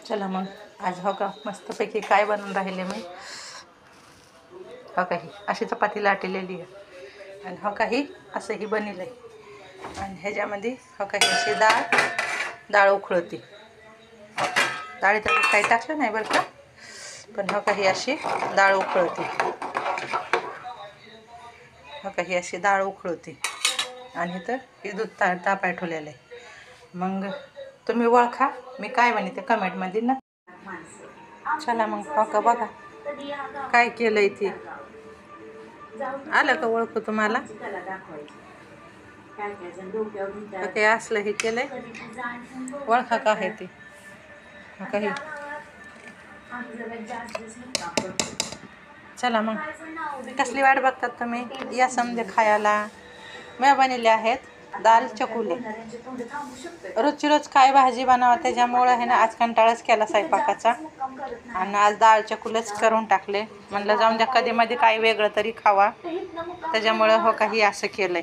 चला मग आज हो का मस्तपैकी काय बनवून राहिले मी हो काही अशी चपाती लाटलेली आहे आणि हो काही असंही बनलं आहे आणि ह्याच्यामध्ये हो काही अशी डाळ उकळती डाळी तर काही टाकलं नाही बरं का पण हो काही अशी डाळ उकळती हो काही अशी डाळ उकळती आणि तर हे दूध तापाय ठेवलेलं आहे मग तुम्ही ओळखा मी काय बनते कमेंटमध्ये ना चला मग हो का बघा काय केलंय ते आलं का ओळखू तुम्हाला ते असलं हे केलंय ओळखा का आहे ते काही चला मग कसली वाट बघतात तुम्ही या समजे खायला मी बनवले आहेत दाल चकुले रोजची रोज काय भाजी बनावं त्याच्यामुळं आहे ना आज कंटाळाच केला स्वयंपाकाचा आणि आज दाल चकुलेच करून टाकले म्हणलं जाऊन द्या कधी मध्ये काही वेगळं तरी खावा त्याच्यामुळं हो काही असं केलंय